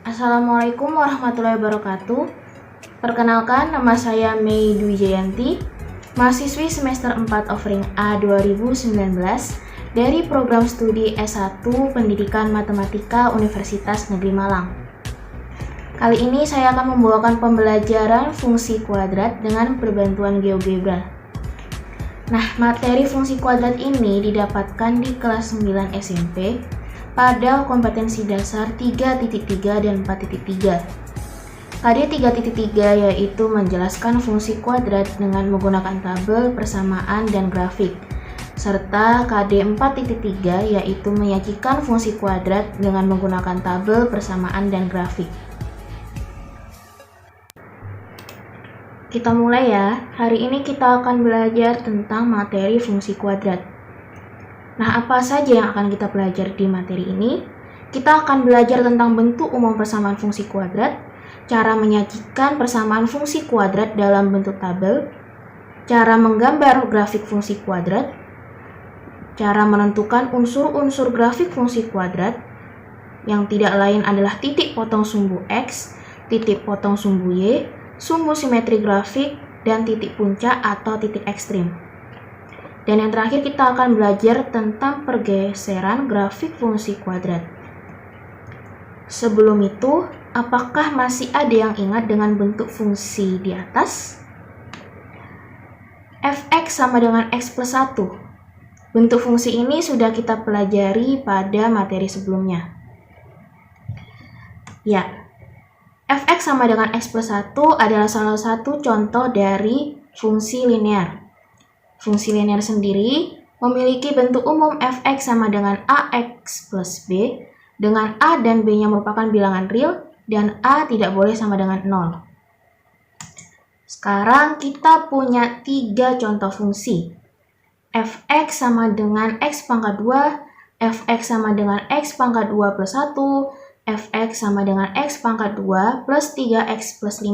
Assalamualaikum warahmatullahi wabarakatuh. Perkenalkan, nama saya Mei Dwi Jayanti, mahasiswi semester 4 Offering A 2019 dari program studi S1 Pendidikan Matematika Universitas Negeri Malang. Kali ini saya akan membawakan pembelajaran fungsi kuadrat dengan perbantuan GeoGebra. Nah, materi fungsi kuadrat ini didapatkan di kelas 9 SMP pada kompetensi dasar 3.3 dan 4.3. KD 3.3 yaitu menjelaskan fungsi kuadrat dengan menggunakan tabel, persamaan, dan grafik. Serta KD 4.3 yaitu menyajikan fungsi kuadrat dengan menggunakan tabel, persamaan, dan grafik. Kita mulai ya. Hari ini kita akan belajar tentang materi fungsi kuadrat. Nah, apa saja yang akan kita pelajari di materi ini? Kita akan belajar tentang bentuk umum persamaan fungsi kuadrat, cara menyajikan persamaan fungsi kuadrat dalam bentuk tabel, cara menggambar grafik fungsi kuadrat, cara menentukan unsur-unsur grafik fungsi kuadrat, yang tidak lain adalah titik potong sumbu X, titik potong sumbu Y, sumbu simetri grafik, dan titik puncak atau titik ekstrim. Dan yang terakhir kita akan belajar tentang pergeseran grafik fungsi kuadrat. Sebelum itu, apakah masih ada yang ingat dengan bentuk fungsi di atas? Fx sama dengan x plus 1. Bentuk fungsi ini sudah kita pelajari pada materi sebelumnya. Ya, Fx sama dengan x plus 1 adalah salah satu contoh dari fungsi linear. Fungsi linear sendiri memiliki bentuk umum fx sama dengan ax plus b, dengan a dan b-nya merupakan bilangan real, dan a tidak boleh sama dengan 0. Sekarang kita punya 3 contoh fungsi. Fx sama dengan x pangkat 2, fx sama dengan x pangkat 2 plus 1, fx sama dengan x pangkat 2 plus 3x plus 5.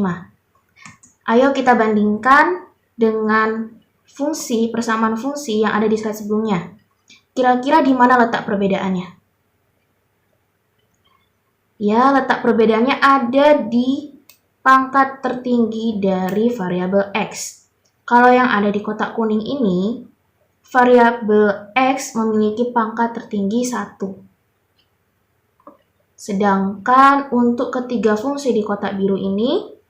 Ayo kita bandingkan dengan persamaan fungsi yang ada di slide sebelumnya. Kira-kira di mana letak perbedaannya? Ya, letak perbedaannya ada di pangkat tertinggi dari variabel x. Kalau yang ada di kotak kuning ini, variabel x memiliki pangkat tertinggi 1. Sedangkan untuk ketiga fungsi di kotak biru ini,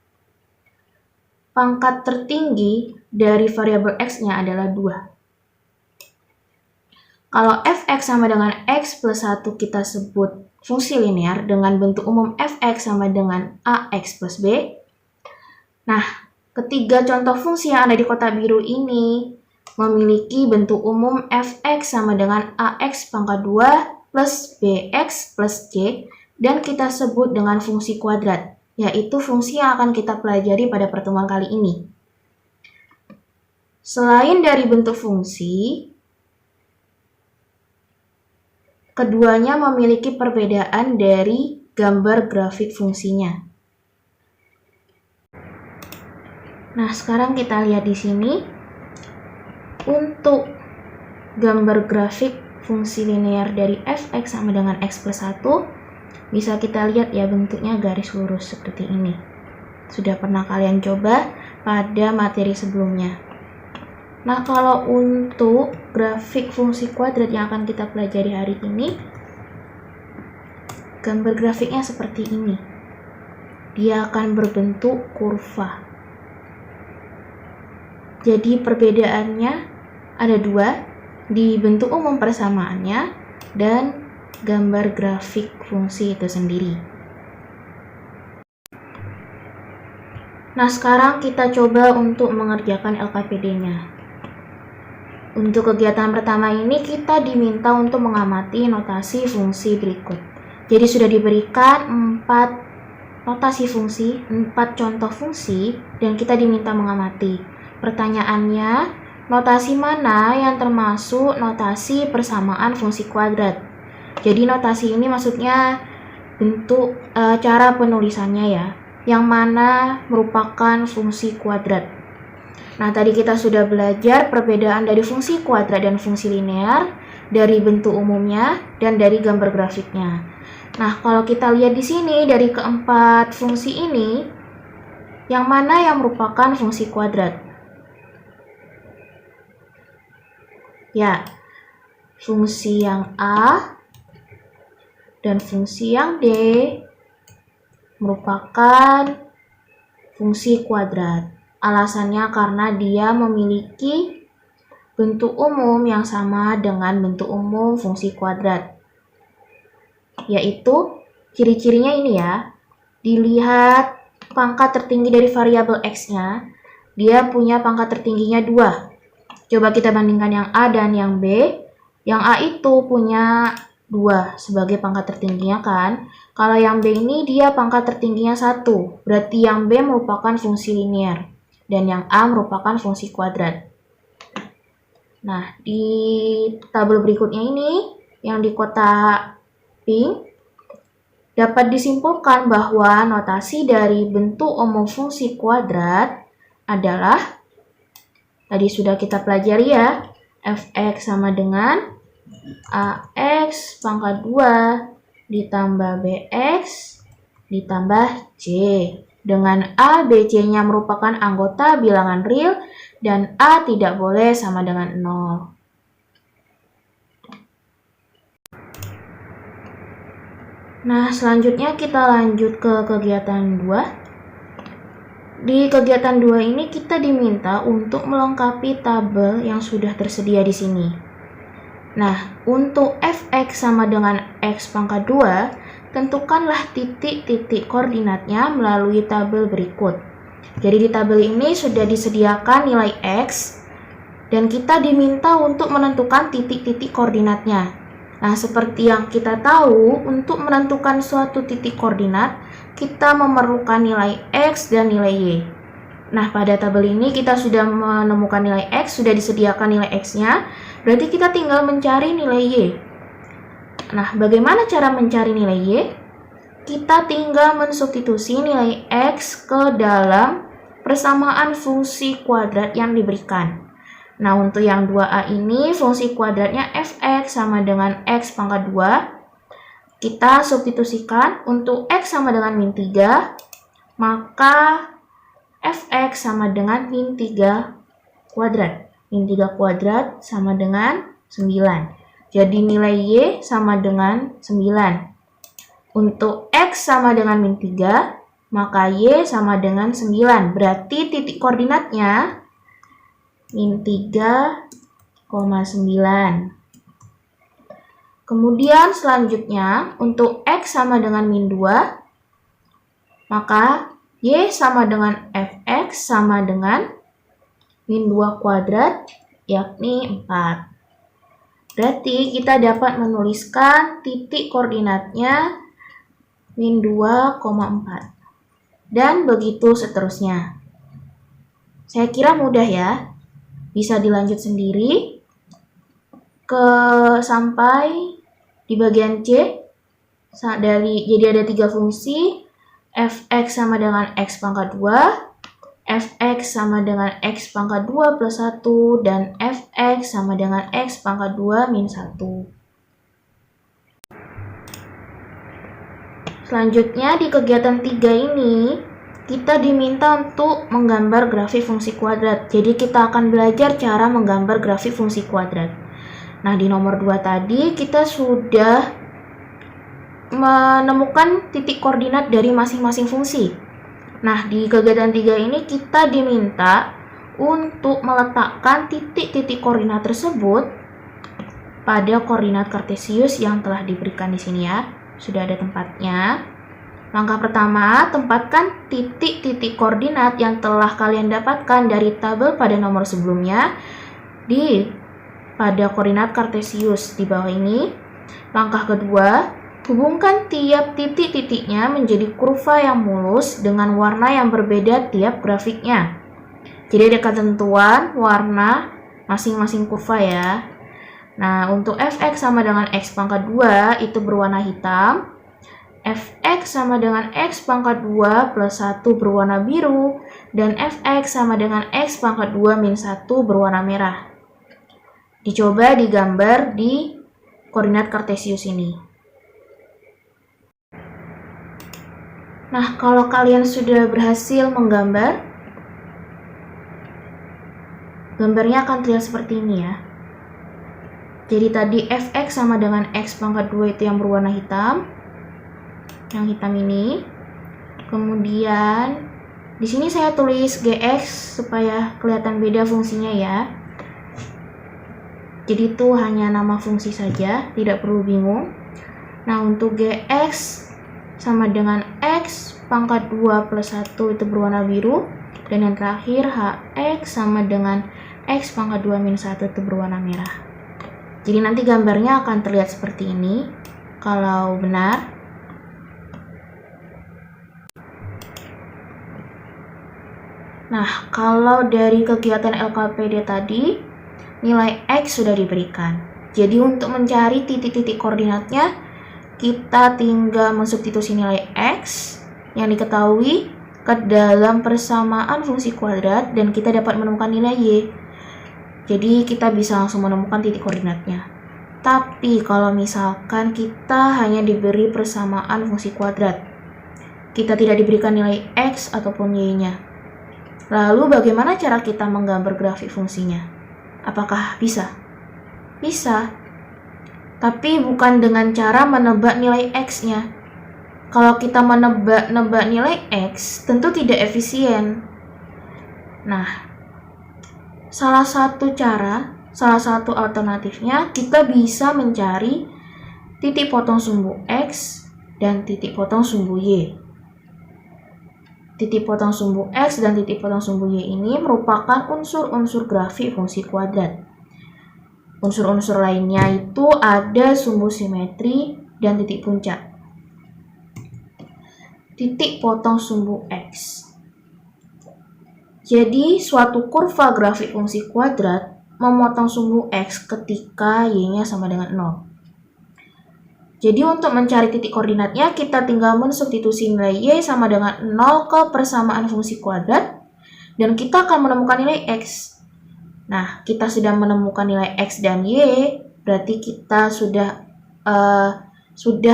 pangkat tertinggi dari variabel x-nya adalah 2. Kalau fx sama dengan x plus 1 kita sebut fungsi linear dengan bentuk umum fx sama dengan ax plus b. Nah, ketiga contoh fungsi yang ada di kotak biru ini memiliki bentuk umum fx sama dengan ax pangkat 2 plus bx plus c, dan kita sebut dengan fungsi kuadrat, yaitu fungsi yang akan kita pelajari pada pertemuan kali ini. Selain dari bentuk fungsi, keduanya memiliki perbedaan dari gambar grafik fungsinya. Nah, sekarang kita lihat di sini. Untuk gambar grafik fungsi linear dari fx sama dengan x plus 1, bisa kita lihat ya bentuknya garis lurus seperti ini. Sudah pernah kalian coba pada materi sebelumnya. Nah, kalau untuk grafik fungsi kuadrat yang akan kita pelajari hari ini, gambar grafiknya seperti ini. Dia akan berbentuk kurva. Jadi perbedaannya ada 2, di bentuk umum persamaannya dan gambar grafik fungsi itu sendiri. Nah, sekarang kita coba untuk mengerjakan LKPD-nya. Untuk kegiatan pertama ini kita diminta untuk mengamati notasi fungsi berikut. Jadi sudah diberikan 4 notasi fungsi, 4 contoh fungsi, dan kita diminta mengamati. Pertanyaannya, notasi mana yang termasuk notasi persamaan fungsi kuadrat? Jadi notasi ini maksudnya bentuk cara penulisannya ya, yang mana merupakan fungsi kuadrat. Nah, tadi kita sudah belajar perbedaan dari fungsi kuadrat dan fungsi linear, dari bentuk umumnya, dan dari gambar grafiknya. Nah, kalau kita lihat di sini dari keempat fungsi ini, yang mana yang merupakan fungsi kuadrat? Ya, fungsi yang A dan fungsi yang D merupakan fungsi kuadrat. Alasannya karena dia memiliki bentuk umum yang sama dengan bentuk umum fungsi kuadrat. Yaitu, ciri-cirinya ini ya. Dilihat pangkat tertinggi dari variabel X-nya, dia punya pangkat tertingginya 2. Coba kita bandingkan yang A dan yang B. Yang A itu punya 2 sebagai pangkat tertingginya kan. Kalau yang B ini dia pangkat tertingginya 1. Berarti yang B merupakan fungsi linear. Dan yang A merupakan fungsi kuadrat. Nah, di tabel berikutnya ini, yang di kotak pink, dapat disimpulkan bahwa notasi dari bentuk umum fungsi kuadrat adalah, tadi sudah kita pelajari ya, fx sama dengan ax pangkat 2 ditambah bx ditambah c. Dengan a, b, c-nya merupakan anggota bilangan real dan a tidak boleh sama dengan 0. Nah, selanjutnya kita lanjut ke kegiatan 2. Di kegiatan 2 ini kita diminta untuk melengkapi tabel yang sudah tersedia di sini. Nah, untuk fx sama dengan x pangkat 2, tentukanlah titik-titik koordinatnya melalui tabel berikut. Jadi di tabel ini sudah disediakan nilai x, dan kita diminta untuk menentukan titik-titik koordinatnya. Nah, seperti yang kita tahu, untuk menentukan suatu titik koordinat, kita memerlukan nilai X dan nilai Y. Nah, pada tabel ini kita sudah menemukan nilai X, sudah disediakan nilai X-nya, berarti kita tinggal mencari nilai Y. Nah, bagaimana cara mencari nilai Y? Kita tinggal mensubstitusi nilai X ke dalam persamaan fungsi kuadrat yang diberikan. Nah, untuk yang 2A ini, fungsi kuadratnya fx sama dengan x pangkat 2. Kita substitusikan untuk x sama dengan min 3, maka fx sama dengan min 3 kuadrat. Min 3 kuadrat sama dengan 9. Jadi nilai y sama dengan 9. Untuk x sama dengan min 3, maka y sama dengan 9. Berarti titik koordinatnya min 3,9. Kemudian selanjutnya untuk x sama dengan min 2, maka y sama dengan fx sama dengan min 2 kuadrat, yakni 4. Berarti kita dapat menuliskan titik koordinatnya min 2,4. Dan begitu seterusnya. Saya kira mudah ya. Bisa dilanjut sendiri sampai di bagian C. Jadi ada 3 fungsi, fx sama dengan x pangkat 2, fx sama dengan x pangkat 2 plus 1, dan fx sama dengan x pangkat 2 min 1. Selanjutnya di kegiatan 3 ini, kita diminta untuk menggambar grafik fungsi kuadrat. Jadi kita akan belajar cara menggambar grafik fungsi kuadrat. Nah, di nomor 2 tadi kita sudah menemukan titik koordinat dari masing-masing fungsi. Nah, di kegiatan 3 ini kita diminta untuk meletakkan titik-titik koordinat tersebut pada koordinat kartesius yang telah diberikan di sini ya. Sudah ada tempatnya. Langkah pertama, tempatkan titik-titik koordinat yang telah kalian dapatkan dari tabel pada nomor sebelumnya pada koordinat kartesius di bawah ini. Langkah kedua, hubungkan tiap titik-titiknya menjadi kurva yang mulus dengan warna yang berbeda tiap grafiknya. Jadi ada ketentuan warna masing-masing kurva ya. Nah, untuk fx sama dengan x pangkat 2 itu berwarna hitam. Fx sama dengan x pangkat 2 plus 1 berwarna biru, dan fx sama dengan x pangkat 2 min 1 berwarna merah. Dicoba digambar di koordinat kartesius ini. Nah, kalau kalian sudah berhasil menggambar, gambarnya akan terlihat seperti ini ya. Jadi tadi fx sama dengan x pangkat 2 itu yang berwarna hitam. Yang hitam ini. Kemudian di sini saya tulis gx supaya kelihatan beda fungsinya ya. Jadi itu hanya nama fungsi saja, tidak perlu bingung. Nah, untuk gx sama dengan x pangkat 2 plus 1 itu berwarna biru. Dan yang terakhir hx sama dengan x pangkat 2 minus 1 itu berwarna merah. Jadi nanti gambarnya akan terlihat seperti ini kalau benar. Nah, kalau dari kegiatan LKPD tadi, nilai X sudah diberikan. Jadi untuk mencari titik-titik koordinatnya, kita tinggal mensubstitusi nilai X yang diketahui ke dalam persamaan fungsi kuadrat dan kita dapat menemukan nilai Y. Jadi kita bisa langsung menemukan titik koordinatnya. Tapi kalau misalkan kita hanya diberi persamaan fungsi kuadrat, kita tidak diberikan nilai X ataupun Y-nya. Lalu bagaimana cara kita menggambar grafik fungsinya? Apakah bisa? Bisa. Tapi bukan dengan cara menebak nilai X-nya. Kalau kita menebak nilai X, tentu tidak efisien. Nah, salah satu alternatifnya kita bisa mencari titik potong sumbu X dan titik potong sumbu Y. Titik potong sumbu X dan titik potong sumbu Y ini merupakan unsur-unsur grafik fungsi kuadrat. Unsur-unsur lainnya itu ada sumbu simetri dan titik puncak. Titik potong sumbu X. Jadi, suatu kurva grafik fungsi kuadrat memotong sumbu X ketika Y-nya sama dengan 0. Jadi, untuk mencari titik koordinatnya, kita tinggal mensubstitusi nilai Y sama dengan 0 ke persamaan fungsi kuadrat, dan kita akan menemukan nilai X. Nah, kita sudah menemukan nilai X dan Y, berarti kita sudah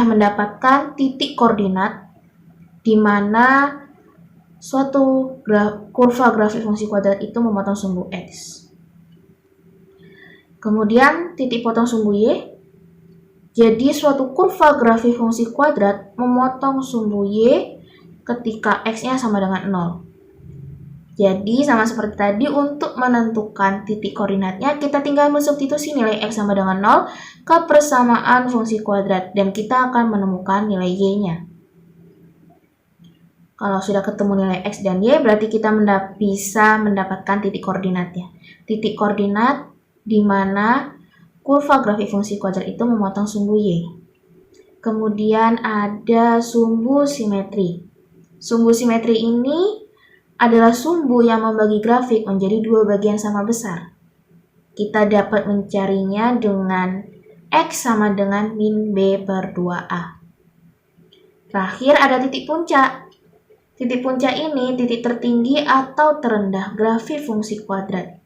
mendapatkan titik koordinat di mana suatu kurva grafik fungsi kuadrat itu memotong sumbu X. Kemudian titik potong sumbu Y. Jadi suatu kurva grafik fungsi kuadrat memotong sumbu Y ketika X-nya sama dengan 0. Jadi sama seperti tadi, untuk menentukan titik koordinatnya kita tinggal mensubstitusi nilai X sama dengan 0 ke persamaan fungsi kuadrat dan kita akan menemukan nilai Y-nya. Kalau sudah ketemu nilai X dan Y, berarti kita bisa mendapatkan titik koordinatnya. Titik koordinat di mana kurva grafik fungsi kuadrat itu memotong sumbu Y. Kemudian ada sumbu simetri. Sumbu simetri ini adalah sumbu yang membagi grafik menjadi dua bagian sama besar. Kita dapat mencarinya dengan X sama dengan min B per 2A. Terakhir ada titik puncak. Titik puncak ini titik tertinggi atau terendah grafik fungsi kuadrat.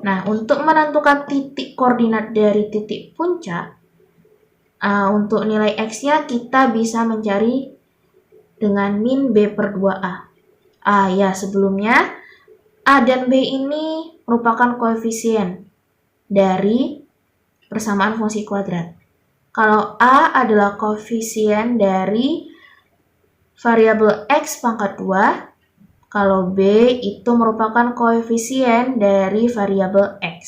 Nah, untuk menentukan titik koordinat dari titik puncak, untuk nilai X-nya kita bisa mencari dengan min B per 2A. Ya, sebelumnya A dan B ini merupakan koefisien dari persamaan fungsi kuadrat. Kalau A adalah koefisien dari variabel X pangkat 2, kalau B itu merupakan koefisien dari variabel X.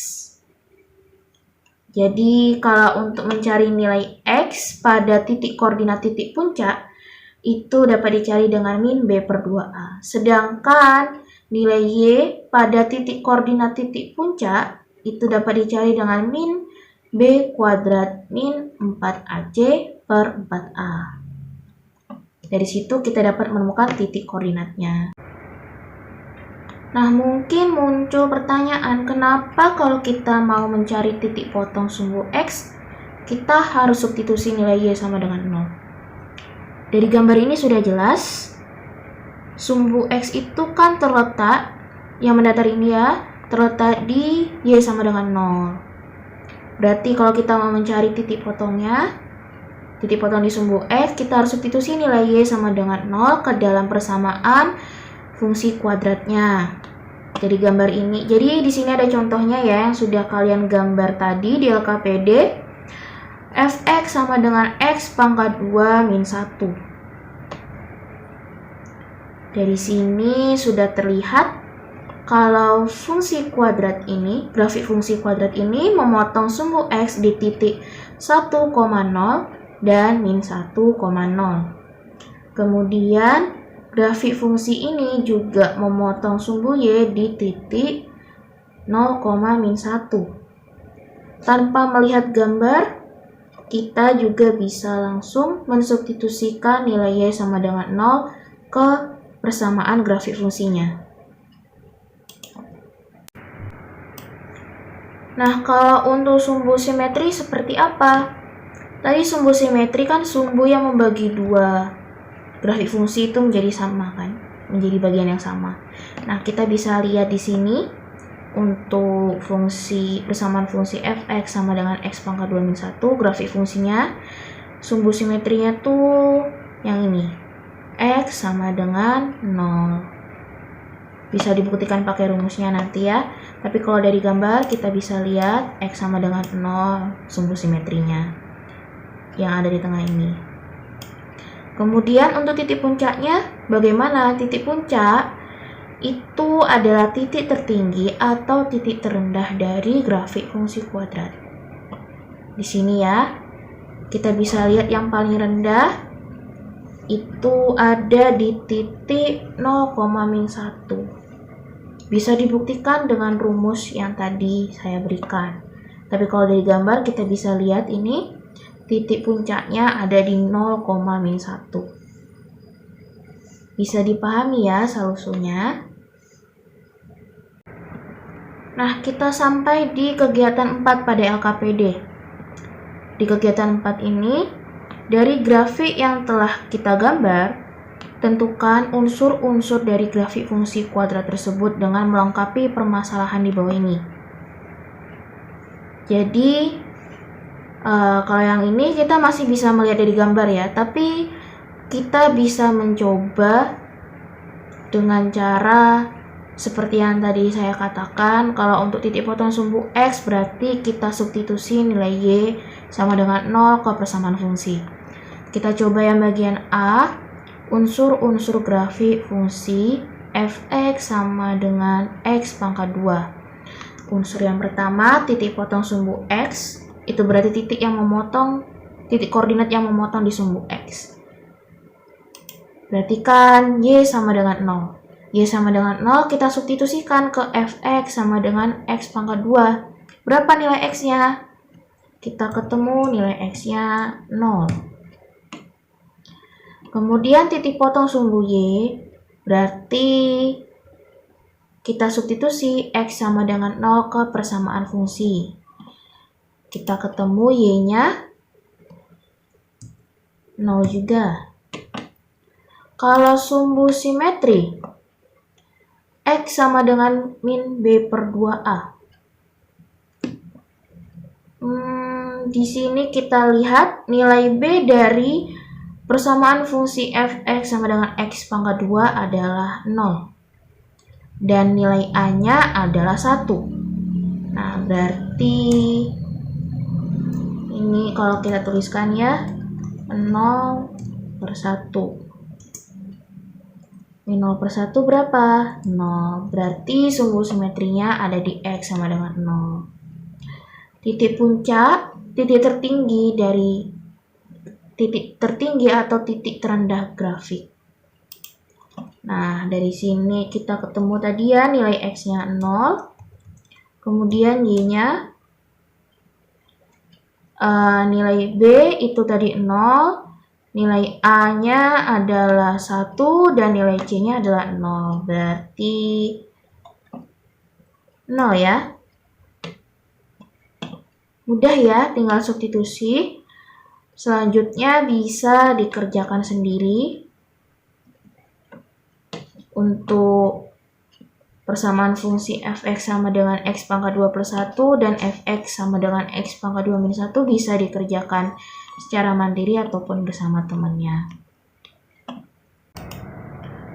Jadi, kalau untuk mencari nilai X pada titik koordinat titik puncak, itu dapat dicari dengan min B per 2A. Sedangkan nilai Y pada titik koordinat titik puncak, itu dapat dicari dengan min B kuadrat min 4AC per 4A. Dari situ kita dapat menemukan titik koordinatnya. Nah, mungkin muncul pertanyaan, kenapa kalau kita mau mencari titik potong sumbu X, kita harus substitusi nilai Y sama dengan 0. Dari gambar ini sudah jelas, sumbu X itu kan terletak, yang mendatar ini ya, terletak di Y sama dengan 0. Berarti kalau kita mau mencari titik potongnya, titik potong di sumbu X, kita harus substitusi nilai Y sama dengan 0 ke dalam persamaan fungsi kuadratnya. Jadi gambar ini, jadi di sini ada contohnya ya yang sudah kalian gambar tadi di LKPD. Fx sama dengan X pangkat 2 min 1. Dari sini sudah terlihat kalau fungsi kuadrat ini, grafik fungsi kuadrat ini memotong sumbu X di titik 1,0 dan min 1,0. Kemudian grafik fungsi ini juga memotong sumbu Y di titik 0, min 1. Tanpa melihat gambar, kita juga bisa langsung mensubstitusikan nilai Y sama dengan 0 ke persamaan grafik fungsinya. Nah, kalau untuk sumbu simetri seperti apa? Tadi sumbu simetri kan sumbu yang membagi dua grafik fungsi itu menjadi sama kan? Menjadi bagian yang sama. Nah, kita bisa lihat di sini untuk fungsi persamaan fungsi fx sama dengan x pangkat 2 min 1, grafik fungsinya sumbu simetrinya tuh yang ini. X sama dengan 0. Bisa dibuktikan pakai rumusnya nanti ya. Tapi kalau dari gambar kita bisa lihat X sama dengan 0 sumbu simetrinya yang ada di tengah ini. Kemudian untuk titik puncaknya bagaimana? Titik puncak itu adalah titik tertinggi atau titik terendah dari grafik fungsi kuadrat. Di sini ya, kita bisa lihat yang paling rendah itu ada di titik 0, min 1. Bisa dibuktikan dengan rumus yang tadi saya berikan. Tapi kalau dari gambar kita bisa lihat ini titik puncaknya ada di 0, min 1. Bisa dipahami ya solusinya. Nah, kita sampai di kegiatan 4 pada LKPD. Di kegiatan 4 ini, dari grafik yang telah kita gambar, tentukan unsur-unsur dari grafik fungsi kuadrat tersebut dengan melengkapi permasalahan di bawah ini. Jadi, kalau yang ini kita masih bisa melihat dari gambar ya, tapi kita bisa mencoba dengan cara seperti yang tadi saya katakan. Kalau untuk titik potong sumbu X berarti kita substitusi nilai Y sama dengan 0 ke persamaan fungsi. Kita coba yang bagian A, unsur-unsur grafik fungsi fx sama dengan X pangkat 2. Unsur yang pertama, titik potong sumbu X, itu berarti titik koordinat yang memotong di sumbu X. Berarti kan Y sama dengan 0. Y sama dengan 0 kita substitusikan ke fx sama dengan X pangkat 2. Berapa nilai X-nya? Kita ketemu nilai X-nya 0. Kemudian titik potong sumbu Y berarti kita substitusi X sama dengan 0 ke persamaan fungsi. Kita ketemu Y-nya 0 juga. Kalau sumbu simetri X sama dengan min B per 2A. Di sini kita lihat nilai B dari persamaan fungsi fx sama dengan X pangkat 2 adalah 0. Dan nilai A-nya adalah 1. Nah, berarti ini kalau kita tuliskan ya 0 per 1. 0 per 1 berapa? 0. Berarti sumbu simetrinya ada di X sama dengan 0. Titik puncak, titik tertinggi dari titik tertinggi atau titik terendah grafik. Nah, dari sini kita ketemu tadi ya nilai X-nya 0. Kemudian Y-nya nilai B itu tadi 0. Nilai A-nya adalah 1 dan nilai C-nya adalah 0. Berarti 0 ya. Mudah ya, tinggal substitusi. Selanjutnya bisa dikerjakan sendiri. Untuk persamaan fungsi fx sama dengan X pangkat 2 plus 1 dan fx sama dengan X pangkat 2 minus 1 bisa dikerjakan secara mandiri ataupun bersama temannya.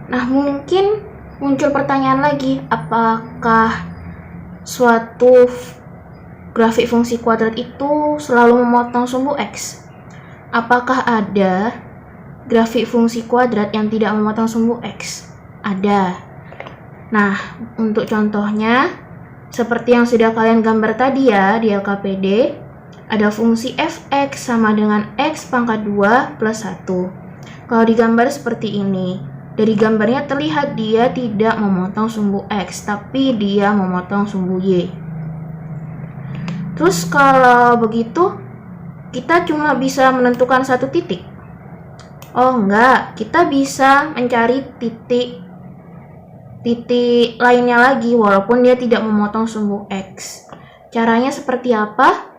Nah, mungkin muncul pertanyaan lagi, apakah suatu grafik fungsi kuadrat itu selalu memotong sumbu X? Apakah ada grafik fungsi kuadrat yang tidak memotong sumbu X? Ada. Nah, untuk contohnya, seperti yang sudah kalian gambar tadi ya di LKPD, ada fungsi fx sama dengan x pangkat 2 plus 1. Kalau digambar seperti ini, dari gambarnya terlihat dia tidak memotong sumbu X, tapi dia memotong sumbu Y. Terus kalau begitu, kita cuma bisa menentukan satu titik. Oh enggak, kita bisa mencari titik lainnya lagi walaupun dia tidak memotong sumbu X. Caranya seperti apa?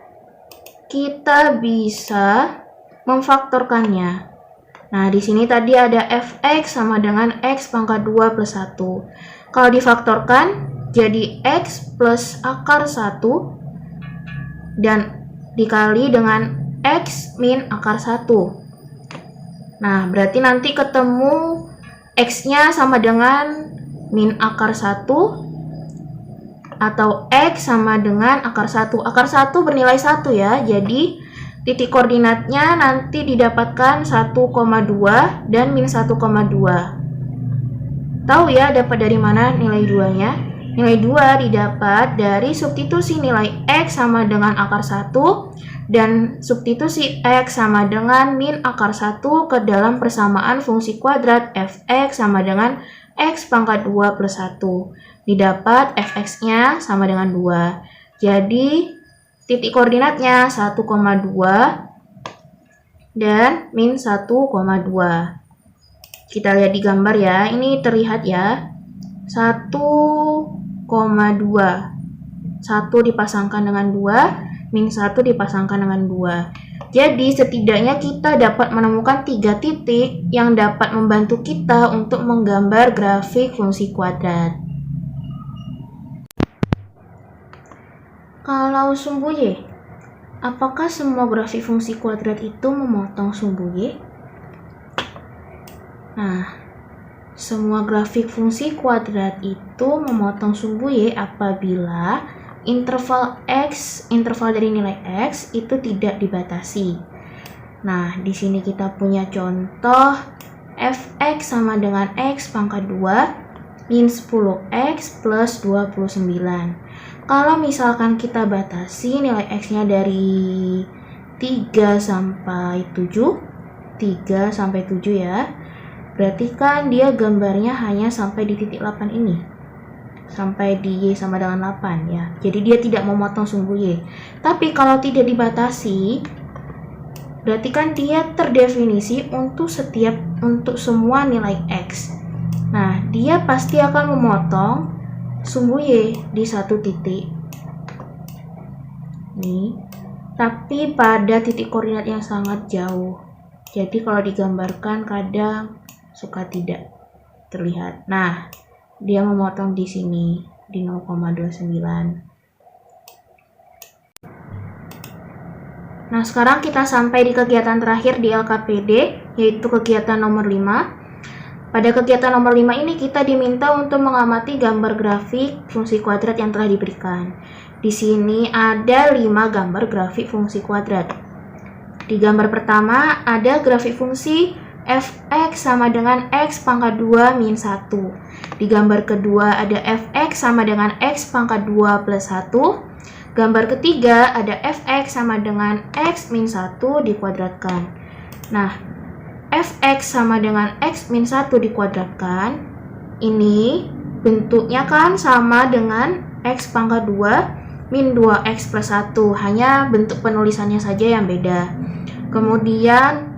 Kita bisa memfaktorkannya. Nah, di sini tadi ada fx sama dengan x pangkat 2 plus 1. Kalau difaktorkan, jadi x plus akar 1 dan dikali dengan x min akar 1. Nah, berarti nanti ketemu x-nya sama dengan min akar 1 atau x sama dengan akar 1. Akar 1 bernilai 1 ya, jadi titik koordinatnya nanti didapatkan 1,2 dan min 1,2. Tahu ya dapat dari mana nilai 2-nya? Nilai 2 didapat dari substitusi nilai x sama dengan akar 1 dan substitusi x sama dengan min akar 1 ke dalam persamaan fungsi kuadrat fx sama dengan x pangkat 2 plus 1. Didapat fx-nya sama dengan 2. Jadi titik koordinatnya 1,2 dan min 1,2. Kita lihat di gambar ya, ini terlihat ya 1,2. 1 dipasangkan dengan 2, min 1 dipasangkan dengan 2. Jadi setidaknya kita dapat menemukan 3 titik yang dapat membantu kita untuk menggambar grafik fungsi kuadrat. Kalau sumbu Y, apakah semua grafik fungsi kuadrat itu memotong sumbu Y? Nah, semua grafik fungsi kuadrat itu memotong sumbu Y apabila interval X, interval dari nilai X itu tidak dibatasi. Nah, di sini kita punya contoh fx sama dengan x pangkat 2 min 10x plus 29. Kalau misalkan kita batasi nilai x-nya dari 3 sampai 7, 3 sampai 7 ya, berarti kan dia gambarnya hanya sampai di titik 8 ini. Sampai di Y sama dengan 8 ya. Jadi dia tidak memotong sumbu Y. Tapi kalau tidak dibatasi, berarti kan dia terdefinisi untuk semua nilai X. Nah, dia pasti akan memotong sumbu Y di satu titik nih, tapi pada titik koordinat yang sangat jauh. Jadi kalau digambarkan kadang suka tidak terlihat. Nah, dia memotong di sini di 0,29. Nah, sekarang kita sampai di kegiatan terakhir di LKPD, yaitu kegiatan nomor 5. Pada kegiatan nomor 5 ini kita diminta untuk mengamati gambar grafik fungsi kuadrat yang telah diberikan. Di sini ada 5 gambar grafik fungsi kuadrat. Di gambar pertama ada grafik fungsi fx sama dengan x pangkat 2 min 1. Di gambar kedua ada fx sama dengan x pangkat 2 plus 1. Gambar ketiga ada fx sama dengan x min 1 dikuadratkan. Nah, fx sama dengan x min 1 dikuadratkan, ini bentuknya kan sama dengan x pangkat 2 min 2x plus 1, hanya bentuk penulisannya saja yang beda. Kemudian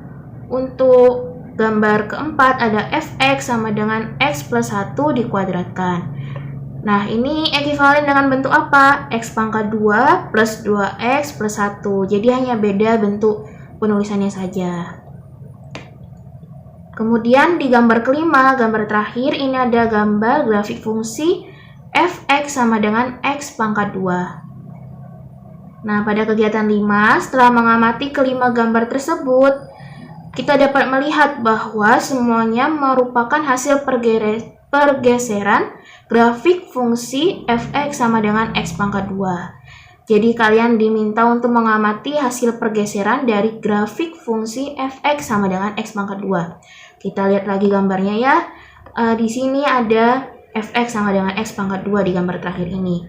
untuk gambar keempat ada fx sama dengan x plus 1 dikuadratkan. Nah, ini ekuivalen dengan bentuk apa? X pangkat 2 plus 2x plus 1, jadi hanya beda bentuk penulisannya saja. Kemudian di gambar kelima, gambar terakhir, ini ada gambar grafik fungsi fx sama dengan x pangkat 2. Nah, pada kegiatan 5, setelah mengamati kelima gambar tersebut, kita dapat melihat bahwa semuanya merupakan hasil pergeseran grafik fungsi f(x) sama dengan x pangkat 2. Jadi kalian diminta untuk mengamati hasil pergeseran dari grafik fungsi f(x) sama dengan x pangkat 2. Kita lihat lagi gambarnya ya. Di sini ada f(x) sama dengan x pangkat 2 di gambar terakhir ini.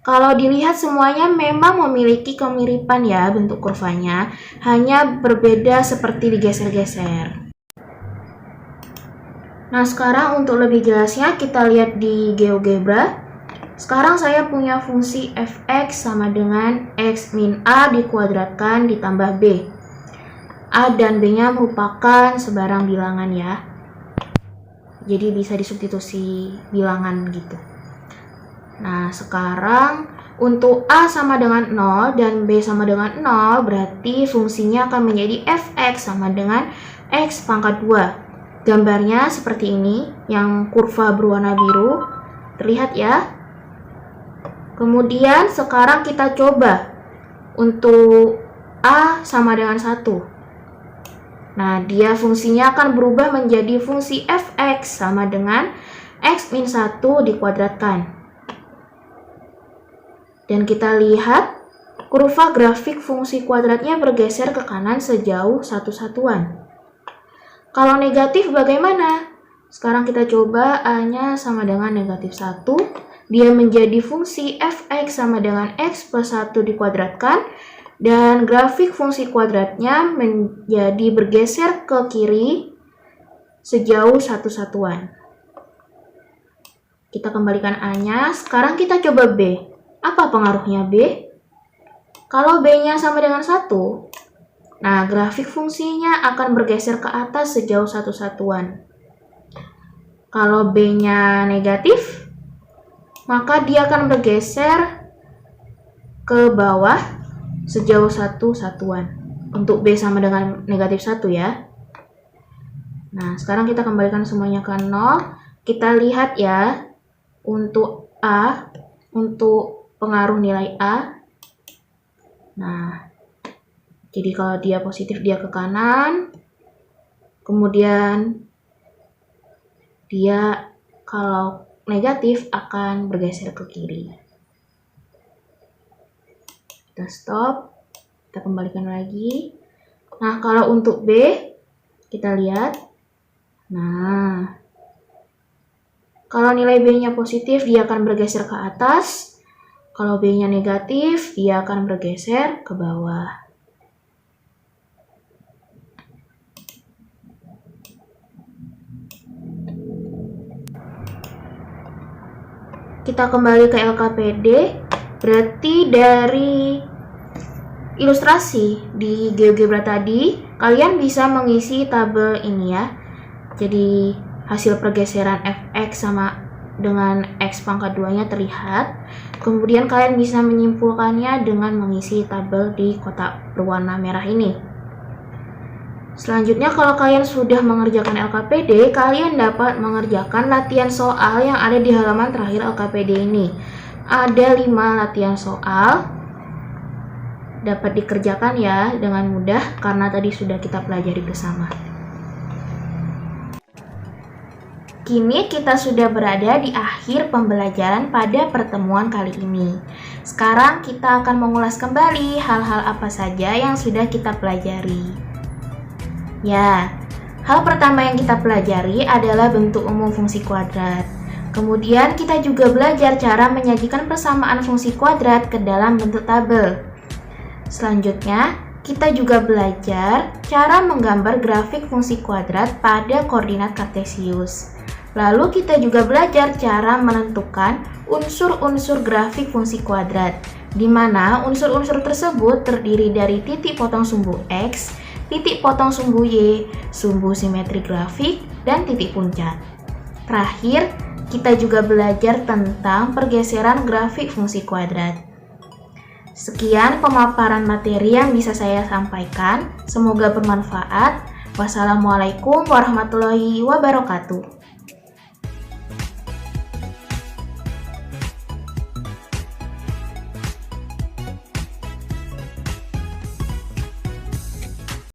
Kalau dilihat semuanya memang memiliki kemiripan ya bentuk kurvanya, hanya berbeda seperti digeser-geser. Nah, sekarang untuk lebih jelasnya kita lihat di GeoGebra. Sekarang saya punya fungsi f(x) sama dengan x min a dikuadratkan ditambah b. A dan b-nya merupakan sebarang bilangan ya. Jadi bisa disubstitusi bilangan gitu. Nah, sekarang untuk A sama dengan 0 dan B sama dengan 0, berarti fungsinya akan menjadi f(x) sama dengan x pangkat 2. Gambarnya seperti ini, yang kurva berwarna biru. Terlihat ya? Kemudian sekarang kita coba untuk A sama dengan 1. Nah, dia fungsinya akan berubah menjadi fungsi f(x) sama dengan x min 1 dikuadratkan. Dan kita lihat kurva grafik fungsi kuadratnya bergeser ke kanan sejauh 1 satuan. Kalau negatif bagaimana? Sekarang kita coba A-nya sama dengan negatif 1. Dia menjadi fungsi f(x) sama dengan x plus 1 dikuadratkan. Dan grafik fungsi kuadratnya menjadi bergeser ke kiri sejauh 1 satuan. Kita kembalikan A-nya. Sekarang kita coba B. Apa pengaruhnya B? Kalau B-nya sama dengan 1, nah grafik fungsinya akan bergeser ke atas sejauh 1 satuan. Kalau B-nya negatif, maka dia akan bergeser ke bawah sejauh 1 satuan. Untuk B sama dengan negatif 1 ya. Nah, sekarang kita kembalikan semuanya ke 0. Kita lihat ya, untuk A, untuk pengaruh nilai A. Nah, jadi kalau dia positif dia ke kanan, kemudian dia kalau negatif akan bergeser ke kiri. Kita stop, kita kembalikan lagi. Nah, kalau untuk B, kita lihat. Nah, kalau nilai B-nya positif dia akan bergeser ke atas. Kalau B-nya negatif, dia akan bergeser ke bawah. Kita kembali ke LKPD. Berarti dari ilustrasi di GeoGebra tadi, kalian bisa mengisi tabel ini ya. Jadi hasil pergeseran f(x) sama dengan x pangkat 2-nya terlihat. Kemudian kalian bisa menyimpulkannya dengan mengisi tabel di kotak berwarna merah ini. Selanjutnya, kalau kalian sudah mengerjakan LKPD, kalian dapat mengerjakan latihan soal yang ada di halaman terakhir LKPD ini. Ada 5 latihan soal. Dapat dikerjakan ya dengan mudah karena tadi sudah kita pelajari bersama. Kini kita sudah berada di akhir pembelajaran pada pertemuan kali ini. Sekarang kita akan mengulas kembali hal-hal apa saja yang sudah kita pelajari. Ya, hal pertama yang kita pelajari adalah bentuk umum fungsi kuadrat. Kemudian kita juga belajar cara menyajikan persamaan fungsi kuadrat ke dalam bentuk tabel. Selanjutnya, kita juga belajar cara menggambar grafik fungsi kuadrat pada koordinat kartesius. Lalu kita juga belajar cara menentukan unsur-unsur grafik fungsi kuadrat, di mana unsur-unsur tersebut terdiri dari titik potong sumbu X, titik potong sumbu Y, sumbu simetri grafik, dan titik puncak. Terakhir, kita juga belajar tentang pergeseran grafik fungsi kuadrat. Sekian pemaparan materi yang bisa saya sampaikan. Semoga bermanfaat. Wassalamualaikum warahmatullahi wabarakatuh.